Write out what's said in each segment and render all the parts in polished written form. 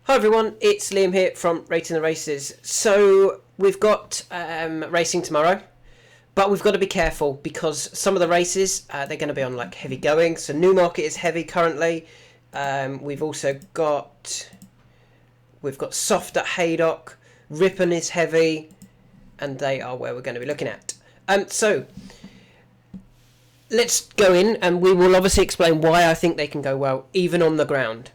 Hi everyone, it's Liam here from Rating the Races. So we've got racing tomorrow, but we've got to be careful because some of the races they're going to be on like heavy going. So Newmarket is heavy currently. We've got soft at Haydock. Ripon is heavy, and they are where we're going to be looking at. So let's go in, and we will obviously explain why I think they can go well even on the ground.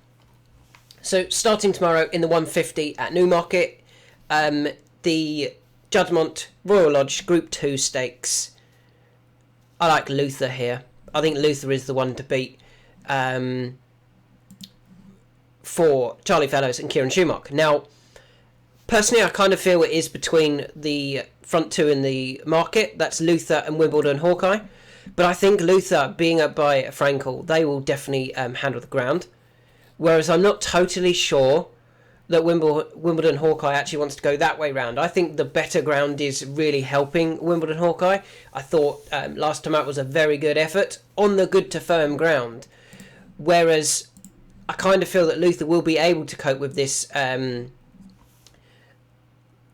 So starting tomorrow in the 150 at Newmarket, the Judgmont Royal Lodge Group 2 stakes. I like Luther here. I think Luther is the one to beat for Charlie Fellows and Kieran Schumacher. Now, personally, I kind of feel it is between the front two in the market. That's Luther and Wimbledon Hawkeye. But I think Luther, being up by Frankel, they will definitely handle the ground. Whereas I'm not totally sure that Wimbledon Hawkeye actually wants to go that way round. I think the better ground is really helping Wimbledon Hawkeye. I thought last time out was a very good effort on the good to firm ground. Whereas I kind of feel that Luther will be able to cope with this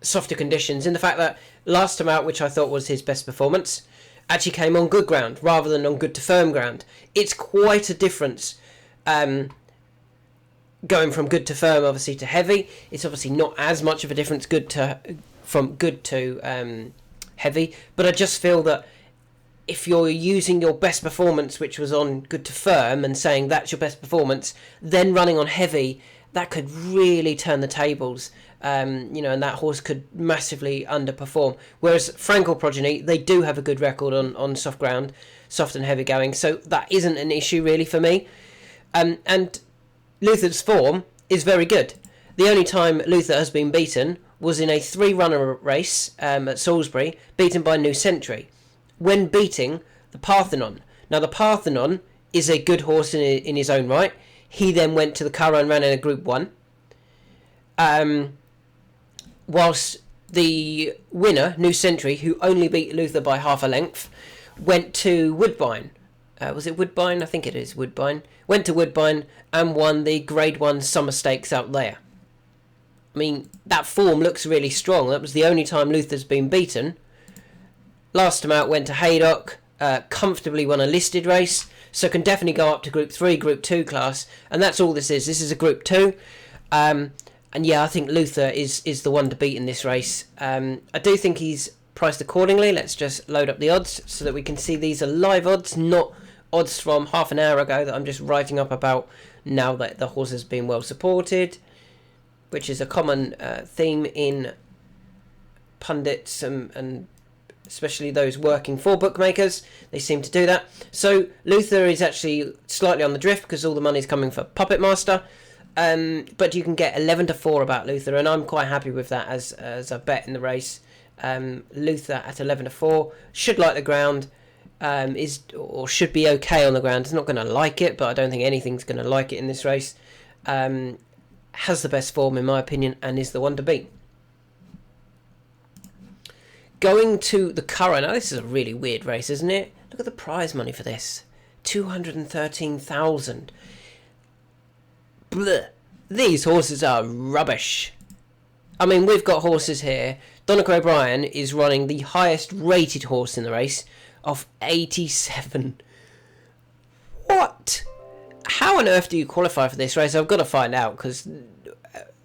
softer conditions, in the fact that last time out, which I thought was his best performance, actually came on good ground rather than on good to firm ground. It's quite a difference. Going from good to firm, obviously, to heavy. It's obviously not as much of a difference from good to heavy. But I just feel that if you're using your best performance, which was on good to firm, and saying that's your best performance, then running on heavy, that could really turn the tables. And that horse could massively underperform. Whereas Frankel progeny, they do have a good record on soft ground, soft and heavy going. So that isn't an issue really for me. And Luther's form is very good. The only time Luther has been beaten was in a 3-runner race at Salisbury, beaten by New Century, when beating the Parthenon. Now, the Parthenon is a good horse in his own right. He then went to the Curragh and ran in a Group 1. Whilst the winner, New Century, who only beat Luther by half a length, went to Woodbine. Was it Woodbine? I think it is Woodbine. Went to Woodbine and won the Grade 1 Summer Stakes out there. I mean, that form looks really strong. That was the only time Luther's been beaten. Last time out went to Haydock, comfortably won a listed race, so can definitely go up to Group 3, Group 2 class, and that's all this is. This is a Group 2. And yeah, I think Luther is the one to beat in this race. I do think he's priced accordingly. Let's just load up the odds so that we can see these are live odds, not odds from half an hour ago that I'm just writing up about now that the horse has been well supported, which is a common theme in pundits and especially those working for bookmakers. They seem to do that. So Luther is actually slightly on the drift because all the money's coming for Puppet Master. But you can get 11-4 about Luther, and I'm quite happy with that as a bet in the race. Luther at 11-4 should like the ground. Should be okay on the ground. It's not going to like it, but I don't think anything's going to like it in this race. Has the best form in my opinion and is the one to beat. Going to the Curragh. Now this is a really weird race, isn't it? Look at the prize money for this. 213,000. Blech. These horses are rubbish. I mean, we've got horses here. Donnacha O'Brien is running the highest rated horse in the race of 87. What? How on earth do you qualify for this race? I've got to find out, because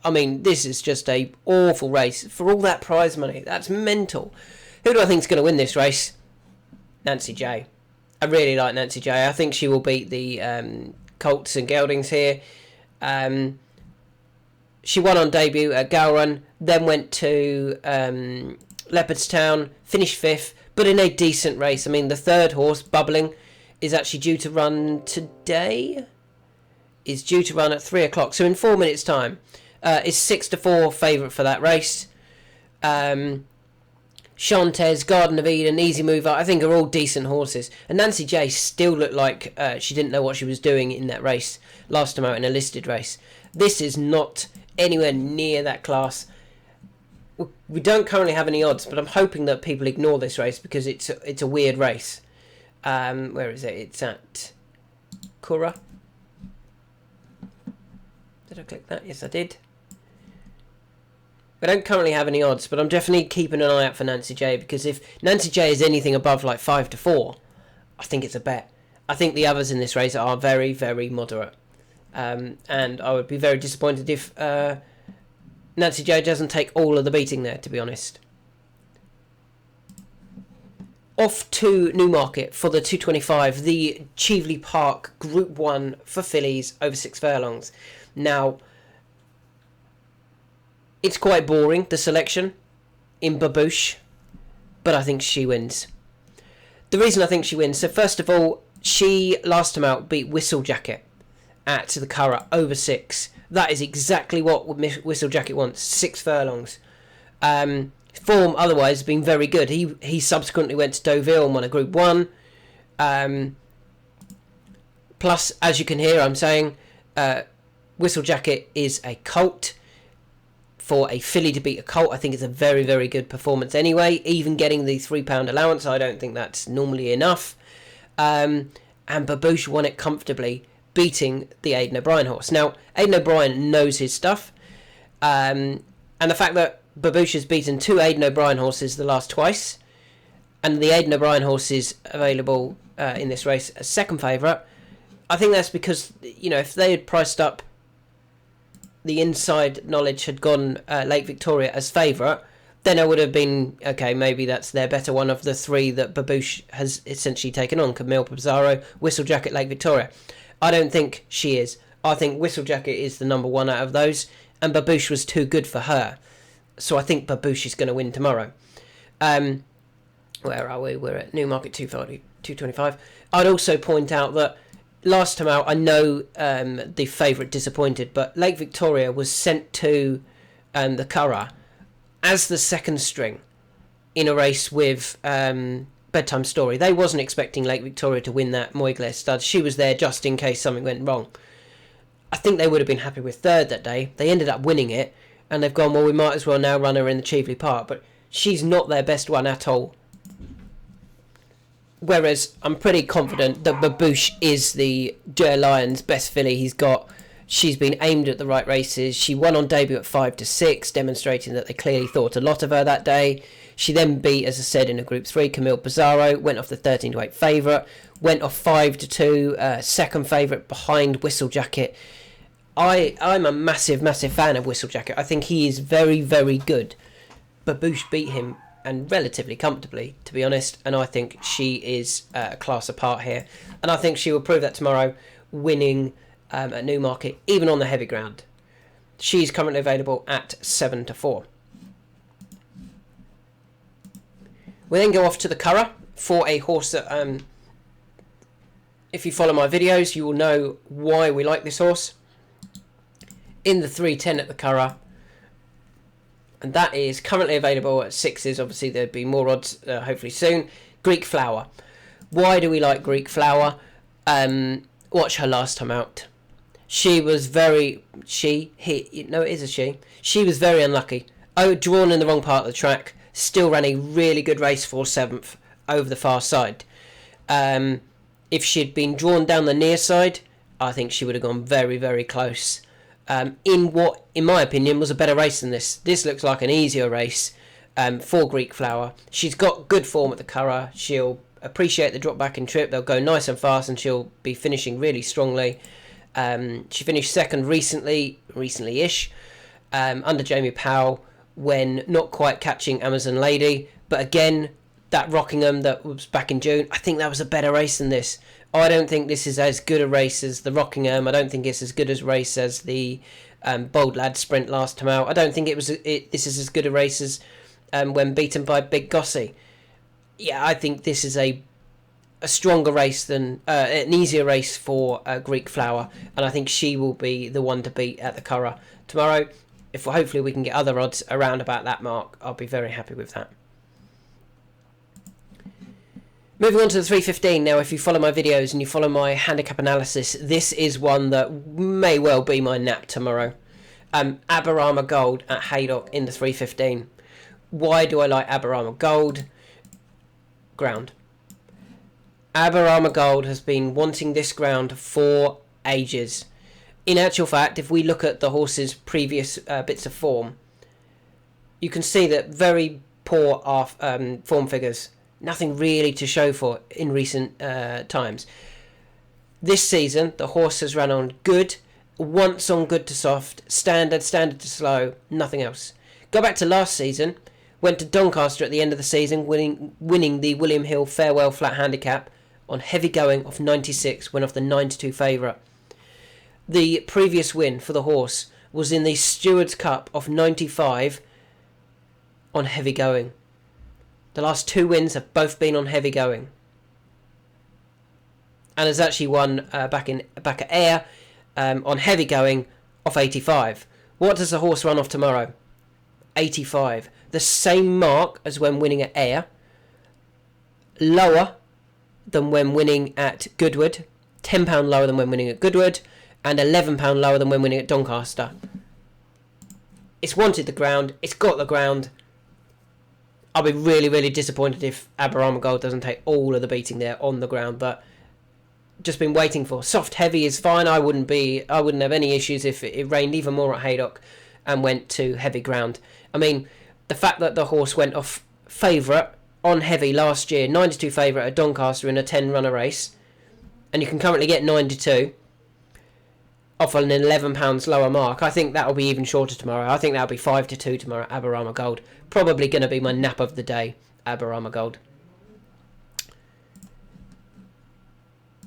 I mean, this is just a awful race for all that prize money. That's mental. Who do I think is going to win this race? Nancy J. I really like Nancy J. I think she will beat the Colts and Geldings here. She won on debut at Gowran, then went to Leopardstown, finished 5th, but in a decent race. I mean, the third horse, Bubbling, is actually due to run today. Is due to run at 3 o'clock, so in 4 minutes' time. Is 6-4 favourite for that race. Chantes, Garden of Eden, Easy Mover, I think are all decent horses. And Nancy J still looked like she didn't know what she was doing in that race last time out in a listed race. This is not anywhere near that class. We don't currently have any odds, but I'm hoping that people ignore this race because it's a weird race. Where is it? It's at Curragh. Did I click that? Yes, I did. We don't currently have any odds, but I'm definitely keeping an eye out for Nancy J, because if Nancy J is anything above like 5-4, I think it's a bet. I think the others in this race are very, very moderate. And I would be very disappointed if Nancy J doesn't take all of the beating there, to be honest. Off to Newmarket for the 225, the Cheveley Park Group 1 for fillies over 6 furlongs. Now, it's quite boring, the selection in Babouche, but I think she wins. The reason I think she wins, so first of all, she last time out beat Whistle Jacket at the Curragh over 6. That is exactly what Whistle Jacket wants, 6 furlongs. Form otherwise has been very good. He subsequently went to Deauville and won a Group 1. Plus, as you can hear, I'm saying Whistle Jacket is a colt. For a filly to beat a colt, I think it's a very, very good performance anyway. Even getting the £3 allowance, I don't think that's normally enough. And Babouche won it comfortably, beating the Aidan O'Brien horse. Now, Aidan O'Brien knows his stuff. And the fact that Babouche has beaten 2 Aidan O'Brien horses the last twice, and the Aidan O'Brien horse is available in this race as second favourite, I think that's because, if they had priced up, the inside knowledge had gone Lake Victoria as favourite, then I would have been, okay, maybe that's their better one of the 3 that Babouche has essentially taken on, Camille Pizarro, Whistle Jacket, Lake Victoria. I don't think she is. I think Whistle Jacket is the number 1 out of those, and Babouche was too good for her. So I think Babouche is going to win tomorrow. Where are we? We're at Newmarket 225. I'd also point out that last time out, I know the favourite disappointed, but Lake Victoria was sent to the Curragh as the second string in a race with Bedtime Story. They wasn't expecting Lake Victoria to win that Moyglare stud. She was there just in case something went wrong. I think they would have been happy with third that day. They ended up winning it, and they've gone, well, we might as well now run her in the Cheveley Park, but she's not their best one at all. Whereas I'm pretty confident that Babouche is the Jer Lyons best filly he's got. She's been aimed at the right races. She won on debut at 5-6, demonstrating that they clearly thought a lot of her that day. She then beat, as I said, in a Group 3, Camille Pizarro, went off the 13-8 favourite, went off 5-2, second favourite behind Whistle Jacket. I'm a massive, massive fan of Whistle Jacket. I think he is very, very good. Babouche beat him, and relatively comfortably, to be honest, and I think she is a class apart here, and I think she will prove that tomorrow, winning at Newmarket, even on the heavy ground. She's currently available at 7-4. We then go off to the Curragh for a horse that, if you follow my videos, you will know why we like this horse. In the 3:10 at the Curragh, and that is currently available at 6s. Obviously, there'd be more odds, hopefully soon. Greek Flower. Why do we like Greek Flower? Watch her last time out. She was very... She was very unlucky. Drawn in the wrong part of the track. Still ran a really good race for 7th over the far side. If she'd been drawn down the near side, I think she would have gone very, very close. In what, in my opinion, was a better race than this. This looks like an easier race for Greek Flower. She's got good form at the Curragh. She'll appreciate the drop back and trip. They'll go nice and fast, and she'll be finishing really strongly. She finished second recently-ish, under Jamie Powell, when not quite catching Amazon Lady. But again, that Rockingham that was back in June, I think that was a better race than this. I don't think this is as good a race as the Rockingham. I don't think it's as good a race as the Bold Lad Sprint last time out. I don't think this is as good a race as when beaten by Big Gossie. Yeah, I think this is a stronger race than an easier race for Greek Flower, and I think she will be the one to beat at the Curragh tomorrow. If hopefully we can get other odds around about that mark, I'll be very happy with that. Moving on to the 3:15 now. If you follow my videos and you follow my handicap analysis, this is one that may well be my nap tomorrow. Aberama Gold at Haydock in the 3:15. Why do I like Aberama Gold? Ground. Aberama Gold has been wanting this ground for ages. In actual fact, if we look at the horse's previous bits of form, you can see that very poor form figures. Nothing really to show for in recent times. This season, the horse has run on good, once on good to soft, standard to slow, nothing else. Go back to last season, went to Doncaster at the end of the season, winning the William Hill Farewell Flat Handicap on heavy going of 96, went off the 9-2 favourite. The previous win for the horse was in the Stewards Cup of 95 on heavy going. The last 2 wins have both been on heavy going. And has actually won back at Ayr on heavy going off 85. What does the horse run off tomorrow? 85. The same mark as when winning at Ayr. Lower than when winning at Goodwood. £10 lower than when winning at Goodwood. And £11 lower than when winning at Doncaster. It's wanted the ground. It's got the ground. I'll be really, really disappointed if Aberama Gold doesn't take all of the beating there on the ground. But just been waiting for. Soft heavy is fine. I wouldn't have any issues if it rained even more at Haydock and went to heavy ground. I mean, the fact that the horse went off favourite on heavy last year, 9-2 favourite at Doncaster in a 10-runner race, and you can currently get 9-2 off an £11 lower mark. I think that'll be even shorter tomorrow. I think that'll be 5-2 tomorrow at Aberama Gold. Probably going to be my nap of the day, Aberama Gold.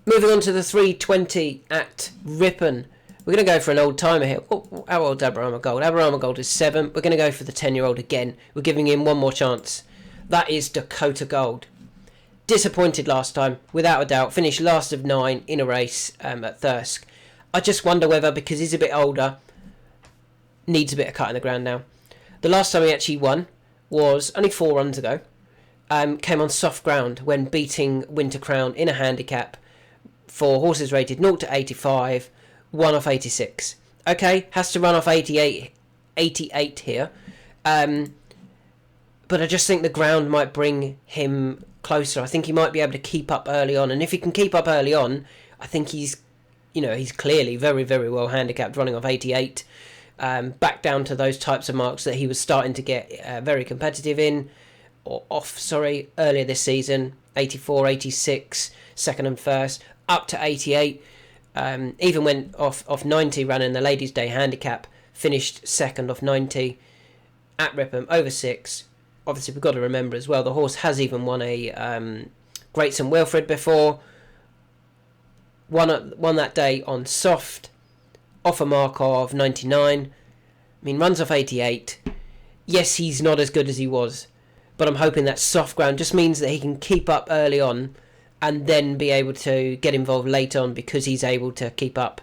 Moving on to the 320 at Ripon. We're going to go for an old timer here. Oh, how old's Aberama Gold? Aberama Gold is 7. We're going to go for the 10-year-old again. We're giving him one more chance. That is Dakota Gold. Disappointed last time, without a doubt. Finished last of 9 in a race at Thirsk. I just wonder whether, because he's a bit older, needs a bit of cut in the ground now. The last time he actually won was only 4 runs ago. Came on soft ground when beating Winter Crown in a handicap for horses rated 0-85, 1 off 86. Okay, has to run off 88 here. But I just think the ground might bring him closer. I think he might be able to keep up early on. And if he can keep up early on, I think he's clearly very, very well handicapped, running off 88. Back down to those types of marks that he was starting to get very competitive in, earlier this season. 84, 86, second and first, up to 88. Even went off 90, ran in the Ladies' Day handicap, finished second off 90 at Ripon, over 6. Obviously, we've got to remember as well, the horse has even won a Great St Wilfrid before. Won that day on soft, off a mark of 99. I mean, runs off 88. Yes, he's not as good as he was, but I'm hoping that soft ground just means that he can keep up early on and then be able to get involved late on, because he's able to keep up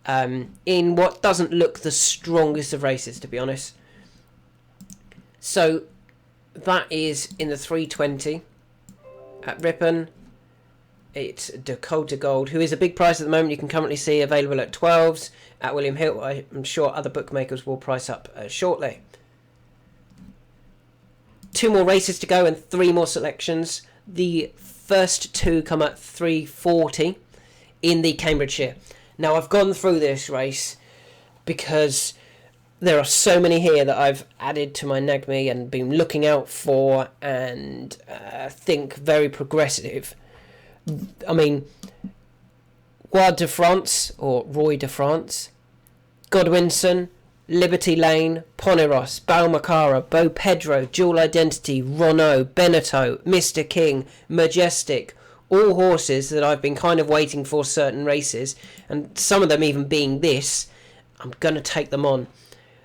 in what doesn't look the strongest of races, to be honest. So that is in the 320 at Ripon. It's Dakota Gold, who is a big price at the moment. You can currently see available at 12s at William Hill. I'm sure other bookmakers will price up shortly. 2 more races to go and 3 more selections. The first 2 come at 3:40 in the Cambridgeshire. Now, I've gone through this race because there are so many here that I've added to my NAGME and been looking out for and think very progressive. I mean, Roi de France, or Roy de France, Godwinson, Liberty Lane, Poneros, Balmacara, Beau Pedro, Dual Identity, Rono, Beneteau, Mr. King, Majestic, all horses that I've been kind of waiting for certain races, and some of them even being this, I'm going to take them on.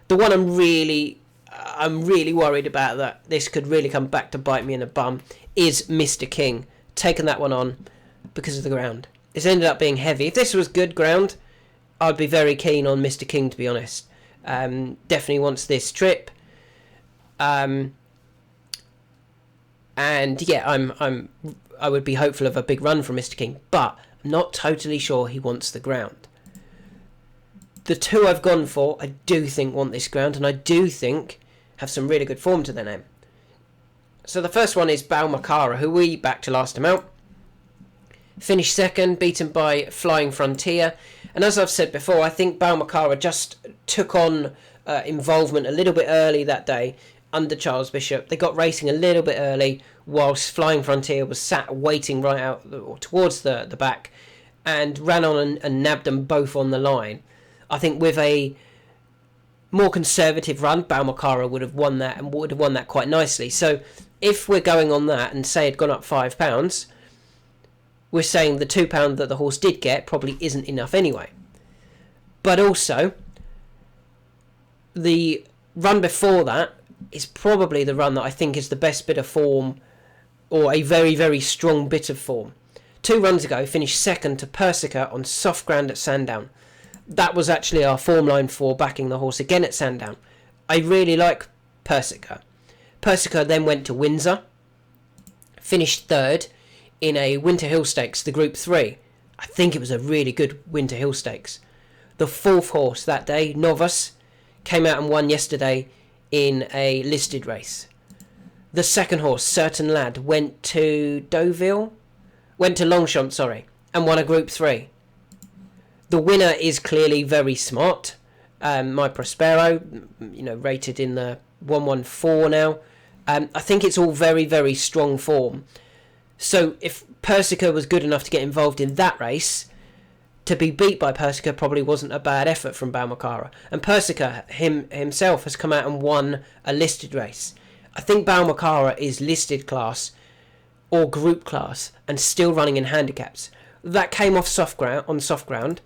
The one I'm really worried about that this could really come back to bite me in the bum is Mr. King. Taken that one on because of the ground. It's ended up being heavy. If this was good ground, I'd be very keen on Mr. King, to be honest. Definitely wants this trip. And yeah, I would be hopeful of a big run from Mr. King, but I'm not totally sure he wants the ground. The 2 I've gone for, I do think want this ground, and I do think have some really good form to their name. So the first one is Balmacara, who we backed last time out. Finished second, beaten by Flying Frontier. And as I've said before, I think Balmacara just took on involvement a little bit early that day under Charles Bishop. They got racing a little bit early, whilst Flying Frontier was sat waiting right out or towards the back, and ran on and nabbed them both on the line. I think with a more conservative run, Balmacara would have won that, and would have won that quite nicely. So if we're going on that and say it had gone up £5, we're saying the £2 that the horse did get probably isn't enough anyway. But also, the run before that is probably the run that I think is the best bit of form, or a very, very strong bit of form. 2 runs ago, finished second to Persica on soft ground at Sandown. That was actually our form line for backing the horse again at Sandown. I really like Persica. Persica then went to Windsor, finished third in a Winter Hill Stakes, the Group 3. I think it was a really good Winter Hill Stakes. The 4th horse that day, Novus, came out and won yesterday in a listed race. The 2nd horse, Certain Lad, went to Longchamp, and won a Group 3. The winner is clearly very smart. My Prospero, rated in the 114 now. I think it's all very, very strong form. So if Persica was good enough to get involved in that race, to be beat by Persica probably wasn't a bad effort from Balmacara. And Persica himself has come out and won a listed race. I think Balmacara is listed class or group class and still running in handicaps. That came off soft ground,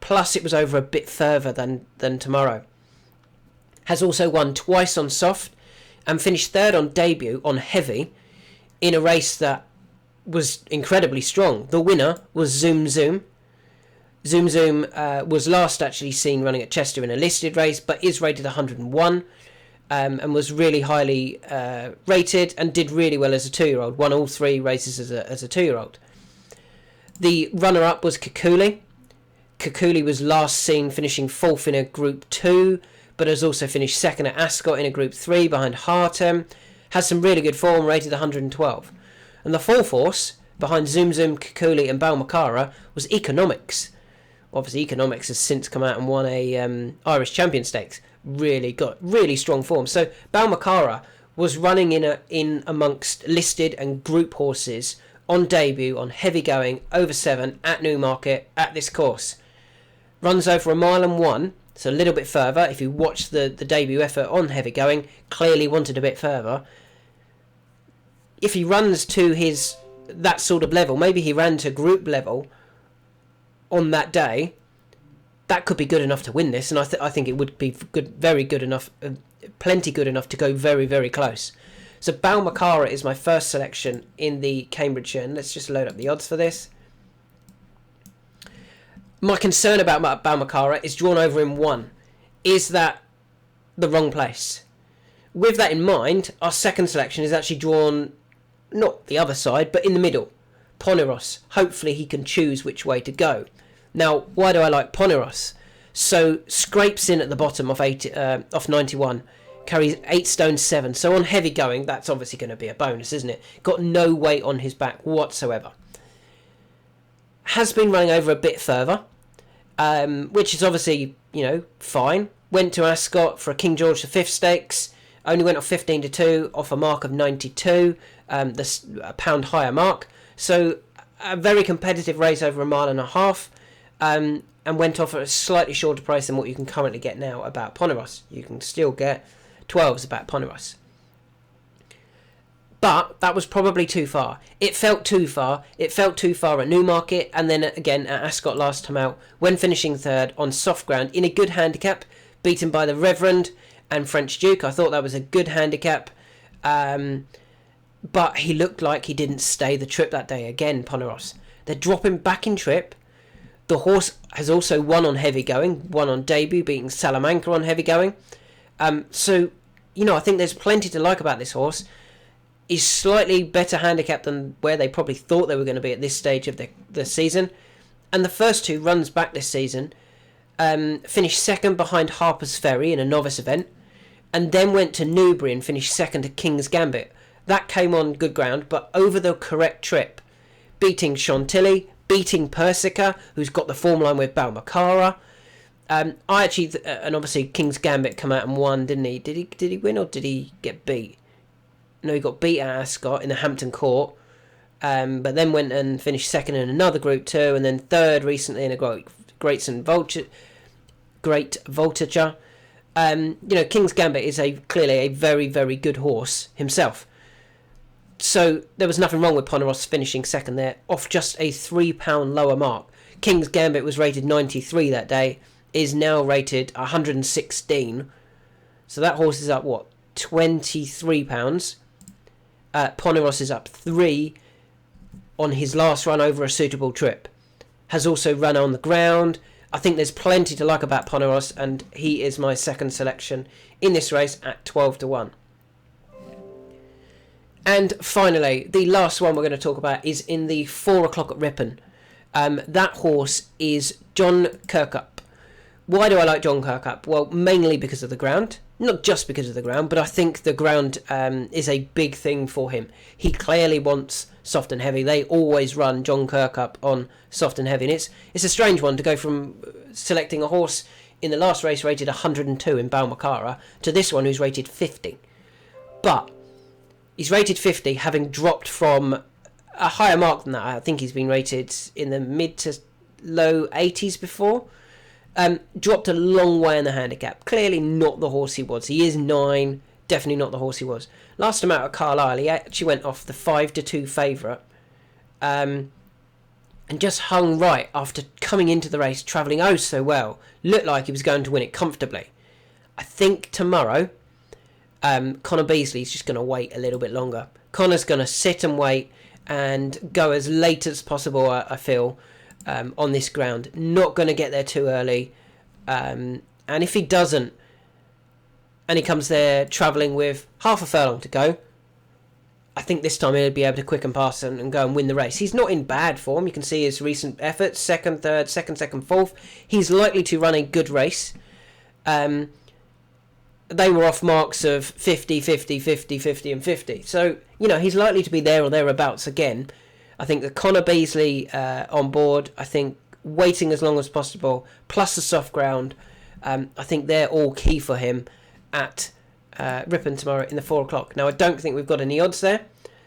plus it was over a bit further than tomorrow. Has also won twice on soft and finished third on debut on heavy in a race that was incredibly strong. The winner was Zoom Zoom. Zoom Zoom was last actually seen running at Chester in a listed race, but is rated 101 and was really highly rated and did really well as a 2-year-old. Won all 3 races as a 2-year-old. The runner-up was Kikuli. Kikuli was last seen finishing 4th in a Group 2, but has also finished 2nd at Ascot in a Group 3 behind Hartem. Has some really good form, rated 112. And the 4th horse, behind Zoom Zoom, Kikuli and Balmacara, was Economics. Obviously, Economics has since come out and won a Irish Champion Stakes. Got really strong form. So Balmacara was running in amongst listed and group horses on debut, on heavy going, over 7 at Newmarket at this course. Runs over 1 mile and 1, so a little bit further. If you watch the debut effort on heavy going, clearly wanted a bit further. If he runs to that sort of level, maybe he ran to group level on that day, that could be good enough to win this, and I think it would be good, very good enough, plenty good enough to go very, very close. So Balmacara is my first selection in the Cambridgeshire, and let's just load up the odds for this. My concern about Balmacara is drawn over in 1. Is that the wrong place? With that in mind, our second selection is actually drawn, not the other side, but in the middle. Poneros. Hopefully he can choose which way to go. Now, why do I like Poneros? So, scrapes in at the bottom off 91. Carries 8 stone 7. So on heavy going, that's obviously going to be a bonus, isn't it? Got no weight on his back whatsoever. Has been running over a bit further, which is obviously, fine. Went to Ascot for a King George V Stakes. Only went off 15-2 off a mark of 92, a pound higher mark. So a very competitive race over 1.5 miles, and went off at a slightly shorter price than what you can currently get now about Poneros. You can still get 12s about Poneros. But that was probably too far. It felt too far. It felt too far at Newmarket, and then again at Ascot last time out, when finishing third on soft ground in a good handicap, beaten by the Reverend and French Duke. I thought that was a good handicap. But he looked like he didn't stay the trip that day again, Poneros. They're dropping back in trip. The horse has also won on heavy going, won on debut, beating Salamanca on heavy going. So, I think there's plenty to like about this horse. He's slightly better handicapped than where they probably thought they were going to be at this stage of the season. And the first 2 runs back this season, finished second behind Harper's Ferry in a novice event, and then went to Newbury and finished second to King's Gambit. That came on good ground, but over the correct trip, beating Chantilly, beating Persica, who's got the form line with Balmacara, I actually, and obviously King's Gambit come out and won, didn't he? Did he win or did he get beat? No, he got beat at Ascot in the Hampton Court, but then went and finished second in another Group 2, and then third recently in a Great Voltigeur. King's Gambit is clearly a very, very good horse himself. So there was nothing wrong with Poneros finishing second there, off just a £3 lower mark. King's Gambit was rated 93 that day, is now rated 116. So that horse is up, what, £23? Poneros is up 3 on his last run over a suitable trip. Has also run on the ground. I think there's plenty to like about Poneros, and he is my second selection in this race at 12-1. And finally, the last one we're going to talk about is in the 4 o'clock at Ripon. That horse is John Curragh. Why do I like John Curragh? Well, mainly because of the ground. Not just because of the ground, but I think the ground is a big thing for him. He clearly wants soft and heavy. They always run John Curragh on soft and heavy. And it's a strange one to go from selecting a horse in the last race rated 102 in Balmacara to this one who's rated 50. But he's rated 50, having dropped from a higher mark than that. I think he's been rated in the mid to low 80s before. Dropped a long way in the handicap. Clearly not the horse he was. He is 9, definitely not the horse he was. Last time out at Carlisle, he actually went off the 5-2 favourite. And just hung right after coming into the race, travelling oh so well. Looked like he was going to win it comfortably. I think tomorrow, Connor Beasley's just going to wait a little bit longer. Connor's going to sit and wait and go as late as possible, I feel, on this ground. Not going to get there too early. And if he doesn't, and he comes there travelling with half a furlong to go, I think this time he'll be able to quicken past and go and win the race. He's not in bad form. You can see his recent efforts, second, third, second, fourth. He's likely to run a good race. They were off marks of 50, 50, 50, 50 and 50. So, he's likely to be there or thereabouts again. I think that Connor Beasley on board, I think waiting as long as possible, plus the soft ground, I think they're all key for him at Ripon tomorrow in the 4 o'clock. Now, I don't think we've got any odds there,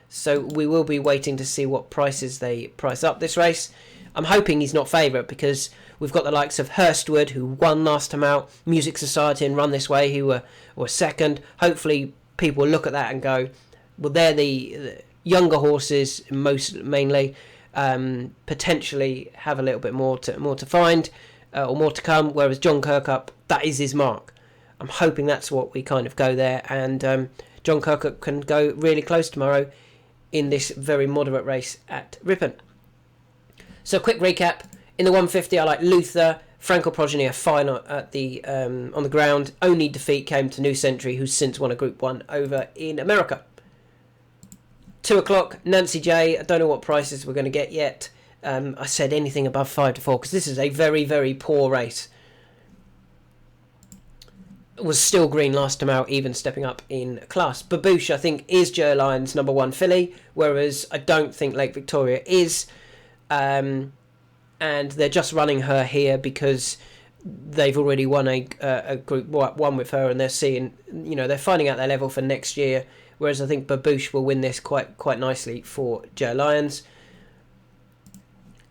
so we will be waiting to see what prices they price up this race. I'm hoping he's not favourite, because we've got the likes of Hurstwood, who won last time out, Music Society and Run This Way, who were second. Hopefully people look at that and go, well, they're the younger horses, mainly, potentially have a little bit more to find, or more to come, whereas John Curragh, that is his mark. I'm hoping that's what we kind of go there, and John Curragh can go really close tomorrow in this very moderate race at Ripon. So, quick recap. In the 150, I like Luther. Franco Progeny are fine at the on the ground. Only defeat came to New Century, who's since won a Group 1 over in America. 2 o'clock, Nancy J. I don't know what prices we're going to get yet. I said anything above 5-4, because this is a very, very poor race. Was still green last time out, even stepping up in class. Babouche, I think, is Joe Lyons' number 1 filly, whereas I don't think Lake Victoria is. And they're just running her here because they've already won a Group 1 with her, and they're seeing, they're finding out their level for next year. Whereas I think Babouche will win this quite nicely for Joe Lyons.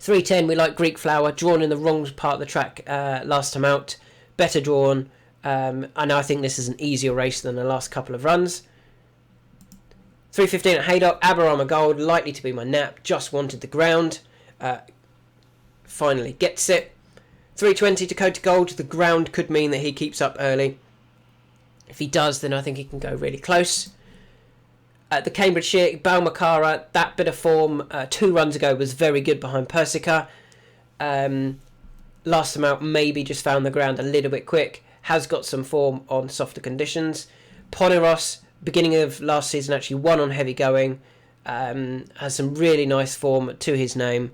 3:10, we like Greek Flower, drawn in the wrong part of the track last time out. Better drawn. And I think this is an easier race than the last couple of runs. 3:15 at Haydock, Aberama Gold, likely to be my nap. Just wanted the ground. Finally gets it. 3:20 Dakota Gold, the ground could mean that he keeps up early. If he does, then I think he can go really close. The Cambridgeshire, Balmacara, that bit of form 2 runs ago was very good behind Persica. Last time out, maybe just found the ground a little bit quick. Has got some form on softer conditions. Poneros, beginning of last season, actually won on heavy going. Has some really nice form to his name.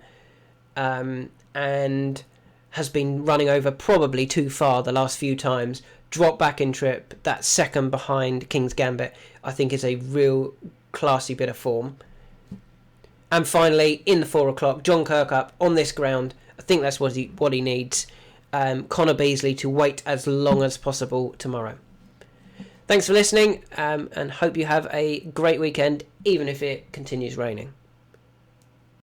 And has been running over probably too far the last few times. Drop back in trip. That second behind King's Gambit, I think, is a real classy bit of form. And finally, in the 4 o'clock, John Curragh on this ground. I think that's what he needs. Connor Beasley to wait as long as possible tomorrow. Thanks for listening, and hope you have a great weekend, even if it continues raining.